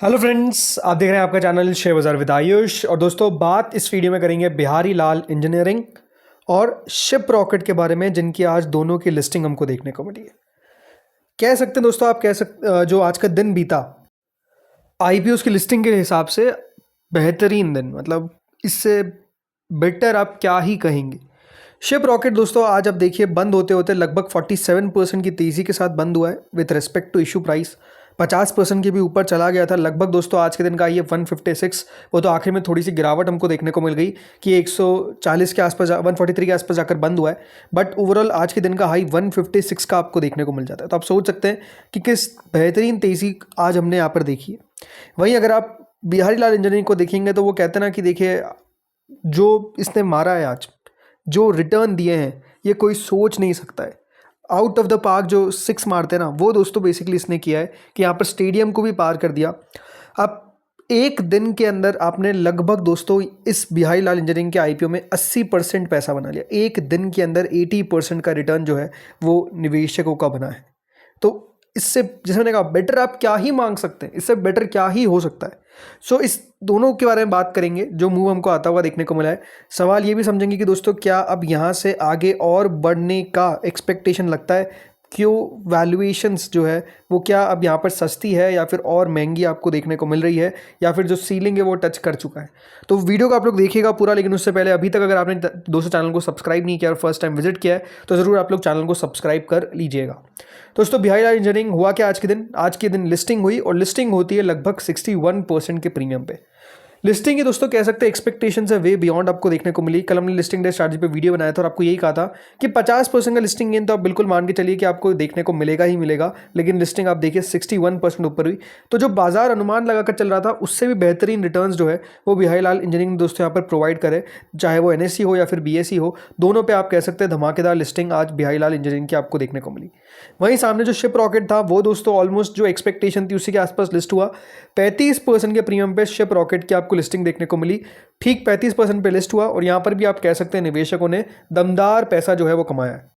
Hello friends, आप देख रहे हैं आपका चैनल शेयर बाजार विद आयुष। और दोस्तों, बात इस वीडियो में करेंगे बिहारी लाल इंजीनियरिंग और शिप रॉकेट के बारे में, जिनकी आज दोनों की लिस्टिंग हमको देखने को मिली है। कह सकते हैं दोस्तों, आप कह सकते जो आज का दिन बीता आईपीओ की लिस्टिंग के हिसाब से बेहतरीन दिन, मतलब इससे बेटर आप क्या ही कहेंगे। शिप रॉकेट दोस्तों आज आप देखिए बंद होते होते लगभग 47% की तेज़ी के साथ बंद हुआ है with respect to issue price. 50% के भी ऊपर चला गया था लगभग दोस्तों। आज के दिन का ये 156, वो तो आखिर में थोड़ी सी गिरावट हमको देखने को मिल गई कि 140 के आसपास 143 के आसपास जाकर बंद हुआ है। बट ओवरऑल आज के दिन का हाई 156 का आपको देखने को मिल जाता है। तो आप सोच सकते हैं कि किस बेहतरीन तेज़ी आज हमने यहाँ पर देखी है। वहीं अगर आप बिहारी लाल इंजीनियरिंग को देखेंगे तो वो कहते हैं ना कि देखिए, जो इसने मारा है आज, जो रिटर्न दिए हैं, ये कोई सोच नहीं सकता है। आउट ऑफ द पार्क जो 6 मारते हैं ना, वो दोस्तों बेसिकली इसने किया है कि यहाँ पर स्टेडियम को भी पार कर दिया। अब एक दिन के अंदर आपने लगभग दोस्तों इस बिहारी लाल इंजीनियरिंग के आईपीओ में 80% पैसा बना लिया। एक दिन के अंदर 80% का रिटर्न जो है वो निवेशकों का बना है। तो इससे, जैसे मैंने कहा, बेटर आप क्या ही मांग सकते हैं, इससे बेटर क्या ही हो सकता है। सो इस दोनों के बारे में बात करेंगे जो मूव हमको आता हुआ देखने को मिला है। सवाल ये भी समझेंगे कि दोस्तों क्या अब यहाँ से आगे और बढ़ने का एक्सपेक्टेशन लगता है, क्यों वैल्यूएशंस जो है वो क्या अब यहाँ पर सस्ती है या फिर और महंगी आपको देखने को मिल रही है, या फिर जो सीलिंग है वो टच कर चुका है। तो वीडियो को आप लोग देखिएगा पूरा, लेकिन उससे पहले अभी तक अगर आपने दोस्तों चैनल को सब्सक्राइब नहीं किया और फर्स्ट टाइम विजिट किया है तो ज़रूर आप लोग चैनल को सब्सक्राइब कर लीजिएगा। दोस्तों, बिहारी लाल इंजीनियरिंग हुआ क्या आज के दिन लिस्टिंग हुई, और लिस्टिंग होती है लगभग 61% के प्रीमियम पे। लिस्टिंग ही दोस्तों कह सकते हैं एक्सपेक्टेशन से वे बियॉन्ड आपको देखने को मिली। कल हमने लिस्टिंग डे स्ट्रैटेजी पे वीडियो बनाया था और आपको यही कहा था कि 50% का लिस्टिंग गेन तो आप बिल्कुल मान के चलिए कि आपको देखने को मिलेगा ही मिलेगा। लेकिन लिस्टिंग आप देखिए 61% ऊपर हुई, तो जो बाजार अनुमान लगाकर चल रहा था उससे भी बेहतरीन रिटर्न्स जो है वो बिहारी लाल इंजीनियरिंग दोस्तों यहाँ पर प्रोवाइड करे, चाहे वो एनएससी हो या फिर बीएससी हो। दोनों पे आप कह सकते हैं धमाकेदार लिस्टिंग आज बिहारी लाल इंजीनियरिंग की आपको देखने को मिली। वहीं सामने जो शिप रॉकेट था वो दोस्तों ऑलमोस्ट जो एक्सपेक्टेशन थी उसी के आसपास लिस्ट हुआ। 35% के प्रीमियम पे शिप रॉकेट की आपको लिस्टिंग देखने को मिली। ठीक 35% पे लिस्ट हुआ, और यहाँ पर भी आप कह सकते हैं निवेशकों ने दमदार पैसा जो है वो कमाया है।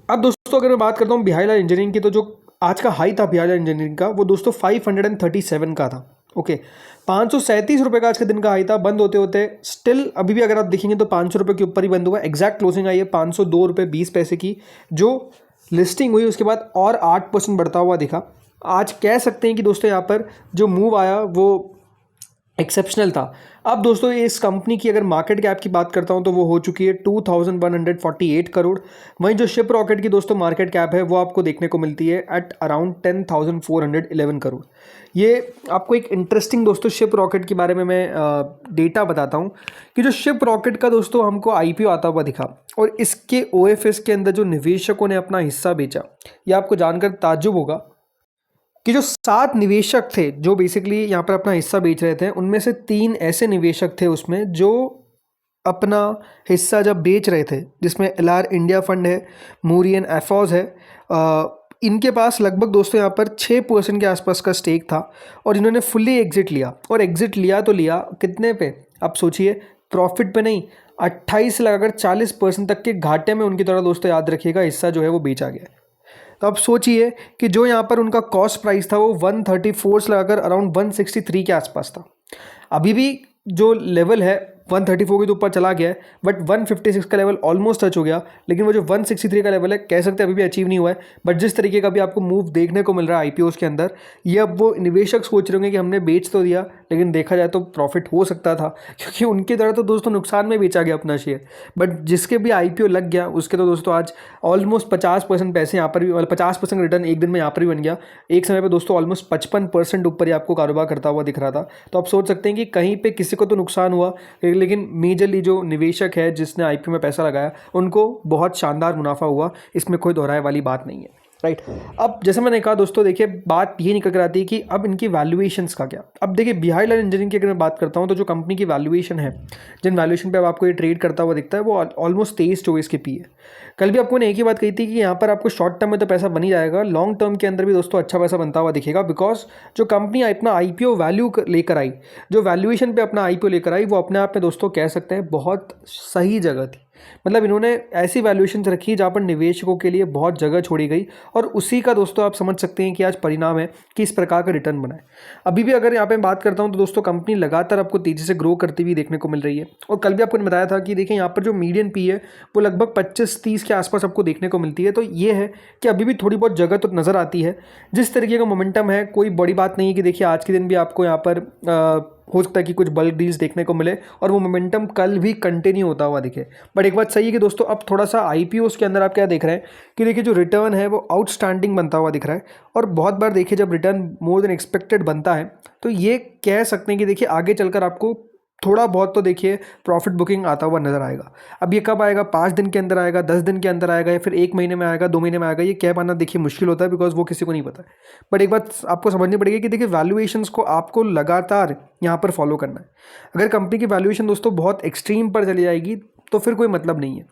अब दोस्तों अगर मैं बात करता हूँ बिहारी लाल इंजीनियरिंग की, तो जो आज का हाई था बिहारी लाल इंजीनियरिंग का वो दोस्तों 537 का था। ओके, 537 रुपये का आज के दिन का हाई था। बंद होते होते स्टिल अभी भी अगर आप देखेंगे तो 500 रुपये के ऊपर ही बंद हुआ। एग्जैक्ट क्लोजिंग आई है 502 रुपये 20 पैसे की। जो लिस्टिंग हुई उसके बाद और 8% बढ़ता हुआ दिखा। आज कह सकते हैं कि दोस्तों यहाँ पर जो मूव आया वो एक्सेप्शनल था। अब दोस्तों इस कंपनी की अगर मार्केट कैप की बात करता हूं तो वो हो चुकी है 2148 करोड़। वहीं जो शिप रॉकेट की दोस्तों मार्केट कैप है वो आपको देखने को मिलती है एट अराउंड 10,411 करोड़। ये आपको एक इंटरेस्टिंग दोस्तों शिप रॉकेट के बारे में मैं डेटा बताता हूं कि जो शिप रॉकेट का दोस्तों हमको आईपीओ आता हुआ दिखा, और इसके ओएफएस के अंदर जो निवेशकों ने अपना हिस्सा बेचा, ये आपको जानकर ताज्जुब होगा कि जो 7 निवेशक थे जो बेसिकली यहाँ पर अपना हिस्सा बेच रहे थे, उनमें से 3 ऐसे निवेशक थे उसमें जो अपना हिस्सा जब बेच रहे थे, जिसमें एलआर इंडिया फंड है, मूरियन एफोज है। इनके पास लगभग दोस्तों यहाँ पर 6% के आसपास का स्टेक था, और इन्होंने फुल्ली एग्जिट लिया। और एग्जिट लिया तो लिया कितने पे, आप सोचिए, प्रॉफिट पे नहीं, 28 से लगाकर 40% तक के घाटे में उनकी तरह दोस्तों याद रखिएगा हिस्सा जो है वो बेचा गया। तो आप सोचिए कि जो यहाँ पर उनका कॉस्ट प्राइस था वो 134 से लगाकर अराउंड 163 के आसपास था। अभी भी जो लेवल है 134 के तो ऊपर चला गया है, बट 156 का लेवल ऑलमोस्ट टच हो गया। लेकिन वो जो 163 का लेवल है कह सकते हैं अभी भी अचीव नहीं हुआ है। बट जिस तरीके का भी आपको मूव देखने को मिल रहा है आईपीओस के अंदर, ये अब वो निवेशक सोच रहे होंगे कि हमने बेच तो दिया, लेकिन देखा जाए तो प्रॉफिट हो सकता था, क्योंकि उनकी तरह तो दोस्तों नुकसान में बेचा गया अपना शेयर। बट जिसके भी आईपीओ लग गया उसके तो दोस्तों आज ऑलमोस्ट 50% पैसे यहाँ पर भी, मतलब 50% रिटर्न एक दिन में यहाँ पर भी बन गया। एक समय पर दोस्तों ऑलमोस्ट 55% ऊपर ही आपको कारोबार करता हुआ दिख रहा था। तो आप सोच सकते हैं कि कहीं पर किसी को तो नुकसान हुआ, लेकिन मेजरली जो निवेशक है जिसने आईपीओ में पैसा लगाया उनको बहुत शानदार मुनाफा हुआ, इसमें कोई दोहराए वाली बात नहीं है। राइट, अब जैसे मैंने कहा दोस्तों, देखिए बात ये निकल कर आती है कि अब इनकी वैल्यूएशंस का क्या। अब देखिए बिहारी लाल इंजीनियरिंग की अगर मैं बात करता हूँ तो जो कंपनी की वैल्यूएशन है, जिन वैल्यूएशन पे अब आपको ये ट्रेड करता हुआ दिखता है, वो ऑलमोस्ट 23-24 के पी है। कल भी आपको ने एक ही बात कही थी कि यहाँ पर आपको शॉर्ट टर्म में तो पैसा बन ही जाएगा, लॉन्ग टर्म के अंदर भी दोस्तों अच्छा पैसा बनता हुआ दिखेगा। बिकॉज जो कंपनी अपना आईपीओ वैल्यू लेकर आई, जो वैल्यूएशन पे अपना आईपीओ लेकर आई, वो अपने आप में दोस्तों कह सकते हैं बहुत सही जगह थी। मतलब इन्होंने ऐसी वैल्यूएशन रखी जहाँ पर निवेशकों के लिए बहुत जगह छोड़ी गई, और उसी का दोस्तों आप समझ सकते हैं कि आज परिणाम है कि इस प्रकार का रिटर्न बना है। अभी भी अगर यहाँ पे बात करता हूँ तो दोस्तों कंपनी लगातार आपको तेजी से ग्रो करती हुई देखने को मिल रही है। और कल भी आपको बताया था कि देखिए यहाँ पर जो मीडियन पी है वो लगभग 25-30 के आसपास आपको देखने को मिलती है। तो ये है कि अभी भी थोड़ी बहुत जगह तो नज़र आती है। जिस तरीके का मोमेंटम है, कोई बड़ी बात नहीं है कि देखिए आज के दिन भी आपको यहाँ पर हो सकता है कि कुछ बल्क डील्स देखने को मिले और वो मोमेंटम कल भी कंटिन्यू होता हुआ दिखे। बट एक बात सही है कि दोस्तों अब थोड़ा सा आईपीओस के अंदर आप क्या देख रहे हैं कि देखिए जो रिटर्न है वो आउटस्टैंडिंग बनता हुआ दिख रहा है। और बहुत बार देखिए जब रिटर्न मोर देन एक्सपेक्टेड बनता है तो ये कह सकते हैं कि देखिए आगे चलकर आपको थोड़ा बहुत तो देखिए प्रॉफिट बुकिंग आता हुआ नजर आएगा। अब ये कब आएगा, 5 दिन के अंदर आएगा, 10 दिन के अंदर आएगा, या फिर 1 महीने में आएगा, 2 महीने में आएगा, ये कह पाना देखिए मुश्किल होता है, बिकॉज वो किसी को नहीं पता है। बट एक बात आपको समझनी पड़ेगी कि देखिए वैल्यूएशंस को आपको लगातार यहाँ पर फॉलो करना है। अगर कंपनी की वैल्यूएशन दोस्तों बहुत एक्सट्रीम पर चली जाएगी तो फिर कोई मतलब नहीं है,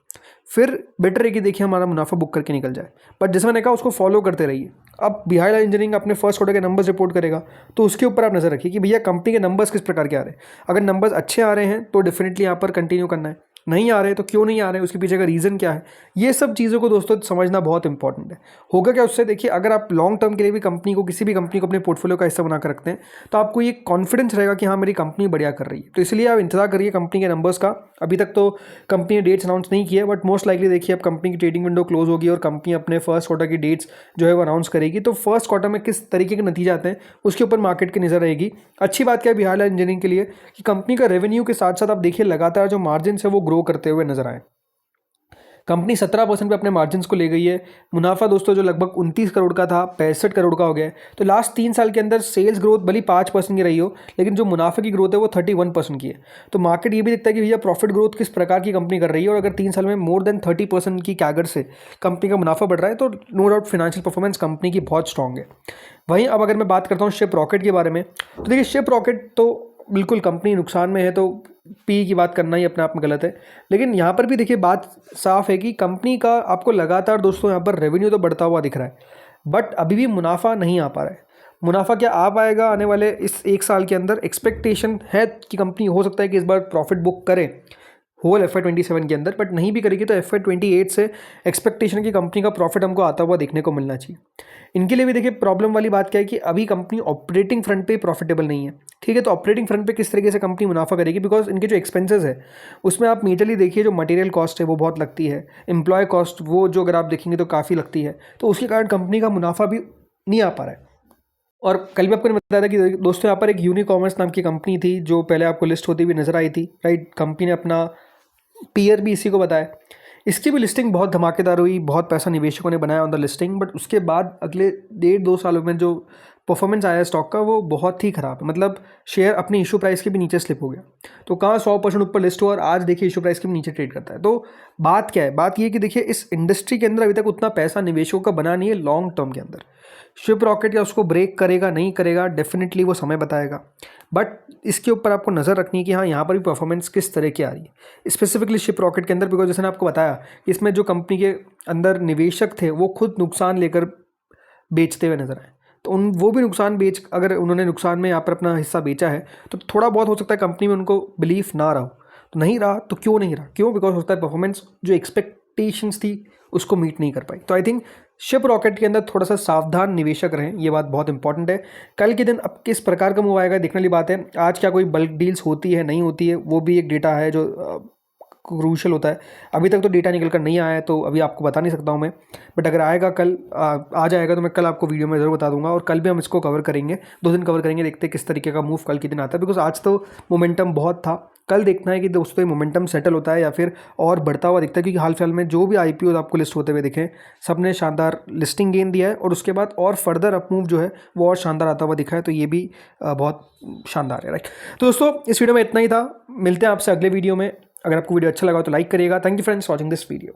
फिर बेटर है कि देखिए हमारा मुनाफा बुक करके निकल जाए। बट जैसे मैंने कहा उसको फॉलो करते रहिए। अब बिहार इंजीनियरिंग अपने फर्स्ट क्वार्टर के नंबर्स रिपोर्ट करेगा तो उसके ऊपर आप नज़र रखिए कि भैया कंपनी के नंबर्स किस प्रकार के आ रहे हैं। अगर नंबर्स अच्छे आ रहे हैं तो डेफिनेटली यहाँ पर कंटिन्यू करना है, नहीं आ रहे तो क्यों नहीं आ रहे, उसके पीछे का रीज़न क्या है, ये सब चीज़ों को दोस्तों समझना बहुत इंपॉर्टेंट है। होगा क्या उससे, देखिए अगर आप लॉन्ग टर्म के लिए भी कंपनी को, किसी भी कंपनी को अपने पोर्टफोलियो का हिस्सा बनाकर रखते हैं तो आपको ये कॉन्फिडेंस रहेगा कि हाँ मेरी कंपनी बढ़िया कर रही है। तो इसलिए आप इंतजार करिए कंपनी के नंबर्स का। अभी तक तो कंपनी ने डेट्स अनाउंस नहीं किया, बट मोस्ट लाइकली देखिए अब कंपनी की ट्रेडिंग विंडो क्लोज होगी और कंपनी अपने फर्स्ट क्वार्टर की डेट्स जो है वो अनाउंस करेगी। तो फर्स्ट क्वार्टर में किस तरीके के नतीजे आते हैं उसके ऊपर मार्केट की नज़र रहेगी। अच्छी बात क्या है बिहार इंजीनियरिंग के लिए कि कंपनी का रेवेन्यू के साथ साथ आप देखिए लगातार जो मार्जिन है वो ग्रो करते हुए नजर आए। कंपनी 17% पे अपने मार्जिन्स को ले गई है। मुनाफा दोस्तों जो लगभग 29 करोड़ का था 65 करोड़ का हो गया है। तो लास्ट 3 साल के अंदर सेल्स ग्रोथ भली 5% की रही हो, लेकिन जो मुनाफे की ग्रोथ है वो 31% की है। तो मार्केट ये भी दिखता है कि भैया प्रॉफिट ग्रोथ किस प्रकार की कंपनी कर रही है, और अगर 3 साल में मोर देन 30% की कैगर से कंपनी का मुनाफा बढ़ रहा है तो no doubt financial performance company की बहुत स्ट्रॉन्ग है। वहीं अब अगर मैं बात करता हूँ शिप रॉकेट के बारे में, तो देखिए शिप रॉकेट तो बिल्कुल कंपनी नुकसान में है, तो पी की बात करना ही अपने आप में गलत है। लेकिन यहाँ पर भी देखिए बात साफ है कि कंपनी का आपको लगातार दोस्तों यहाँ पर रेवेन्यू तो बढ़ता हुआ दिख रहा है, बट अभी भी मुनाफा नहीं आ पा रहा है। मुनाफा क्या आ पाएगा आने वाले इस 1 साल के अंदर, एक्सपेक्टेशन है कि कंपनी हो सकता है कि इस बार प्रॉफिट बुक करे होल FY27 के अंदर, बट नहीं भी करेगी तो FY28 से एक्सपेक्टेशन की कंपनी का प्रॉफिट हमको आता हुआ देखने को मिलना चाहिए। इनके लिए भी देखिए प्रॉब्लम वाली बात क्या है कि अभी कंपनी ऑपरेटिंग फ्रंट पे प्रॉफिटेबल नहीं है। ठीक है, तो ऑपरेटिंग फ्रंट पे किस तरीके से कंपनी मुनाफा करेगी, बिकॉज इनके जो एक्सपेंसेस है उसमें आप मेजरली देखिए जो मटेरियल कॉस्ट है वो बहुत लगती है, एम्प्लॉय कॉस्ट वो जो अगर आप देखेंगे तो काफ़ी लगती है, तो उसके कारण कंपनी का मुनाफा भी नहीं आ पा रहा है। और कल भी आपको बताया था कि दोस्तों यहाँ पर एक यूनिकॉमर्स नाम की कंपनी थी जो पहले आपको लिस्ट होती हुई नजर आई थी, राइट। कंपनी ने अपना पीयर भी इसी को बताया। इसकी भी लिस्टिंग बहुत धमाकेदार हुई, बहुत पैसा निवेशकों ने बनाया ऑन द लिस्टिंग, बट उसके बाद अगले 1.5-2 सालों में जो परफॉर्मेंस आया स्टॉक का वो बहुत ही ख़राब है। मतलब शेयर अपनी इशू प्राइस के भी नीचे स्लिप हो गया। तो कहाँ 100% ऊपर लिस्ट हुआ और आज देखिए इशू प्राइस के भी नीचे ट्रेड करता है। तो बात क्या है, बात ये कि देखिए इस इंडस्ट्री के अंदर अभी तक उतना पैसा निवेशकों का बना नहीं है लॉन्ग टर्म के अंदर। शिप रॉकेट या उसको ब्रेक करेगा नहीं करेगा डेफिनेटली वो समय बताएगा, बट इसके ऊपर आपको नज़र रखनी है कि हाँ यहाँ पर भी परफॉर्मेंस किस तरह की आ रही है स्पेसिफिकली शिप रॉकेट के अंदर। बिकॉज जैसे मैंने आपको बताया कि इसमें जो कंपनी के अंदर निवेशक थे वो खुद नुकसान लेकर बेचते हुए नजर आए। तो वो भी नुकसान बेच, अगर उन्होंने नुकसान में यहाँ पर अपना हिस्सा बेचा है तो थोड़ा बहुत हो सकता है कंपनी में उनको बिलीफ ना रहा हो। तो नहीं रहा तो क्यों नहीं रहा, क्यों, बिकॉज होता है परफॉर्मेंस जो एक्सपेक्टेशंस थी उसको मीट नहीं कर पाई। तो आई थिंक शिप रॉकेट के अंदर थोड़ा सा सावधान निवेशक रहें, ये बात बहुत इंपॉर्टेंट है। कल के दिन अब किस प्रकार का मूव आएगा देखने वाली बात है। आज क्या कोई बल्क डील्स होती है नहीं होती है वो भी एक डेटा है जो क्रूशल होता है। अभी तक तो डेटा निकल कर नहीं आया है तो अभी आपको बता नहीं सकता हूँ मैं, बट अगर आएगा कल आ जाएगा तो मैं कल आपको वीडियो में ज़रूर बता दूंगा। और कल भी हम इसको कवर करेंगे, 2 दिन कवर करेंगे, देखते हैं किस तरीके का मूव कल के दिन आता है। बिकॉज आज तो मोमेंटम बहुत था, कल देखना है कि दोस्तों ये मोमेंटम सेटल होता है या फिर और बढ़ता हुआ दिखता है। क्योंकि हाल फिलहाल में जो भी IPO आपको लिस्ट होते हुए दिखे सबने शानदार लिस्टिंग गेन दिया है और उसके बाद और फर्दर अप मूव जो है वो और शानदार आता हुआ दिखा है। तो ये भी बहुत शानदार है, राइट। तो दोस्तों इस वीडियो में इतना ही था, मिलते हैं आपसे अगले वीडियो में। अगर आपको वीडियो अच्छा लगा तो लाइक करिएगा। Thank you friends watching this video.